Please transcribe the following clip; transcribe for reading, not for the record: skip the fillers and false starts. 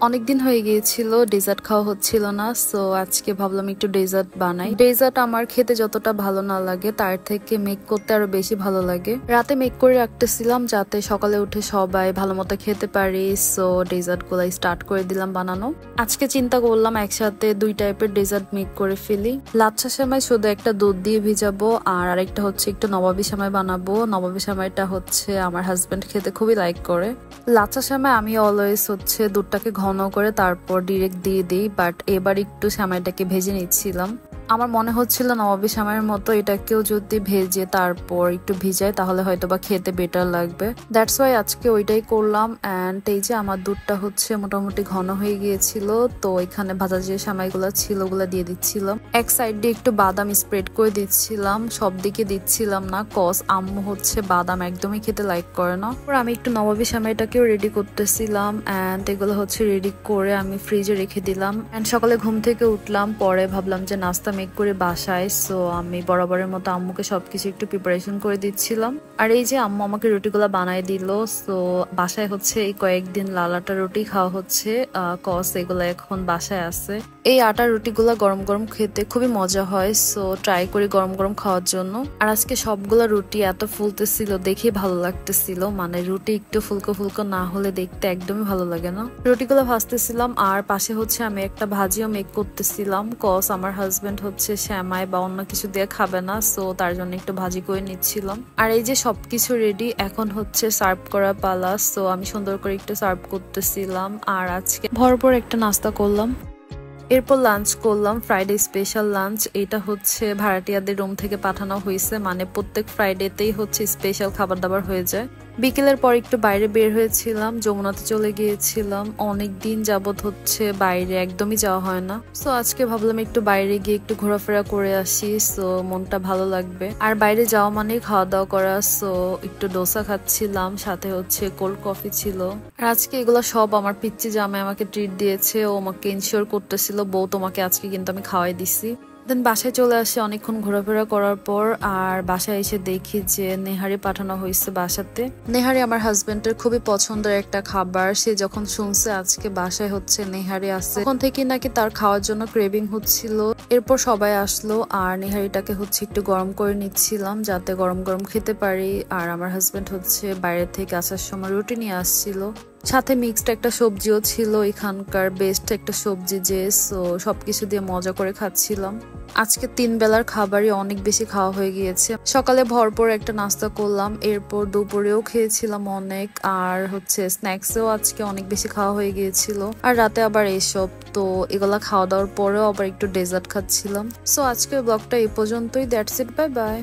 অনেকদিন হয়ে গিয়েছিল ডেজার্ট খাওয়া হচ্ছিল না, সো আজকে ভাবলাম একটু ডেজার্ট বানাই। ডেজার্ট আমার খেতে যতটা ভালো না লাগে তার থেকে মেক করতে আরো বেশি ভালো লাগে। রাতে মেক করে রাখতেছিলাম যাতে সকালে উঠে সবাই ভালো মতো খেতে পারি, সো ডেজার্ট গুলা স্টার্ট করে দিলাম বানানো। আজকে চিন্তা করলাম একসাথে দুই টাইপের ডেজার্ট মেক করে ফেলি। লাচ্ছা সেমাই শুধু একটা দুধ দিয়ে ভিজাবো, আর আরেকটা হচ্ছে একটু নবাবী সেমাই বানাবো। নবাবী সেমাইটা হচ্ছে আমার হাজবেন্ড খেতে খুবই লাইক করে। লাচ্ছা সেমাই আমি অলওয়েজ হচ্ছে দুধটাকে ঘন করে তারপর ডিরেক্ট দিয়ে দিই, বাট এবার একটু সেমাইটাকে ভেজে নিচ্ছিলাম। আমার মনে হচ্ছিল নবাবী সেমাইয়ের মতো এটাকেও যদি ভেজে তারপর একটু ভিজাই তাহলে হয়তো বা খেতে বেটার লাগবে। দ্যাটস ওয়াই আজকে ওইটাই করলাম। অ্যান্ড এই যে আমার দুধটা হচ্ছে মোটামুটি ঘন হয়ে গিয়েছিল, তো এখানে ভাজা যে সেমাইগুলো ছিল ওগুলো দিয়ে দিচ্ছিলাম। এক সাইড দিয়ে একটু বাদাম স্প্রেড করে দিচ্ছিলাম, সব দিকে দিচ্ছিলাম না, কজ আম্মু হচ্ছে বাদাম একদমই খেতে লাইক করে না। আমি একটু নবাবী সেমাইটাকেও রেডি করতেছিলাম, অ্যান্ড এগুলো হচ্ছে রেডি করে আমি ফ্রিজে রেখে দিলাম। অ্যান্ড সকালে ঘুম থেকে উঠলাম, পরে ভাবলাম যে নাস্তা মেক করে বাসায়, সো আমি বরাবরের মতো আম্মুকে সবকিছু একটু প্রিপারেশন করে দিচ্ছিলাম। আর এই যে আম্মু আমাকে রুটিগুলা বানাই দিল, সো বাসায় হচ্ছে এই কয়েকদিন লাল আটা রুটি খাওয়া হচ্ছে, কজ এগুলা এখন বাসায় আছে। এই আটা রুটিগুলা গরম গরম খেতে খুবই মজা হয়, সো ট্রাই করি গরম গরম খাওয়ার জন্য। আর আজকে সবগুলা রুটি এত ফুলতেছিল দেখে ভালো লাগতেছিল, মানে রুটি একটু ফুলকো ফুলকো না হলে দেখতে একদমই ভালো লাগে না। রুটিগুলো ভাজতেছিলাম আর পাশে হচ্ছে আমি একটা ভাজিও মেক করতেছিলাম, কজ আমার হাজবেন্ড হচ্ছে সেমাই বা অন্য কিছু দিয়ে খাবে না, সো তার জন্য একটু ভাজি করে নিচ্ছিলাম। আর এই যে সবকিছু রেডি, এখন হচ্ছে সার্ভ করার পালা, সো আমি সুন্দর করে একটু সার্ভ করতেছিলাম। আর আজকে ভরপুর একটা নাস্তা করলাম। এরপর লাঞ্চ করলাম, ফ্রাইডে স্পেশাল লাঞ্চ। এটা হচ্ছে ভাড়াটিয়াদের রুম থেকে পাঠানো হয়েছে, মানে প্রত্যেক ফ্রাইডেতেই হচ্ছে স্পেশাল খাবার দাবার হয়ে যায়। বিকেলের পর একটু বাইরে বের হয়েছিলাম, যমুনাতে চলে গিয়েছিলাম। অনেক দিন যাবত হচ্ছে বাইরে একদমই যাওয়া হয় না, সো আজকে ভাবলাম একটু বাইরে গিয়ে একটু ঘোরাফেরা করে আসি, সো মনটা ভালো লাগবে। আর বাইরে যাওয়া মানে খাওয়া দাওয়া করা, সো একটু ডোসা খাচ্ছিলাম, সাথে হচ্ছে কোল্ড কফি ছিল। আর আজকে এগুলো সব আমার পিচ্চি জামাই আমাকে ট্রিট দিয়েছে, ও আমাকে ইনশিওর করতেছিল বউ তোমাকে আজকে কিন্তু আমি খাওয়াই দিছি। দেন বাসায় চলে আসি অনেকক্ষণ ঘোরাফেরা করার পর। আর বাসায় এসে দেখি যে নেহারি পাঠানো হয়েছে বাসাতে। নেহারি আমার হাজবেন্ডের খুবই পছন্দের একটা খাবার, সে যখন শুনছে আজকে বাসায় হচ্ছে নেহারি আছে তখন থেকে নাকি তার খাওয়ার জন্য ক্রেভিং হচ্ছিল। এরপর সবাই আসলো আর নেহারিটাকে হচ্ছে একটু গরম করে নিচ্ছিলাম যাতে গরম গরম খেতে পারি। আর আমার হাজবেন্ড হচ্ছে বাইরে থেকে আসার সময় রুটি নিয়ে আসছিল, সাথে মিক্সড একটা সবজিও ছিল, এখানকার বেস্ট একটা সবজি যে, সো সবকিছু দিয়ে মজা করে খাচ্ছিলাম। আজকে 3 বেলার খাবারই অনেক বেশি খাওয়া হয়ে গিয়েছে। সকালে ভরপুর একটা নাস্তা করলাম, এরপর দুপুরেও খেয়েছিলাম অনেক, আর হচ্ছে স্ন্যাক্সেও আজকে অনেক বেশি খাওয়া হয়ে গিয়েছিল। আর রাতে আবার এইসব, তো এগুলা খাওয়া দাওয়ার পরেও আবার একটু ডেজার্ট খাচ্ছিলাম। সো আজকের ব্লগটা এই পর্যন্তই। That's it, bye bye.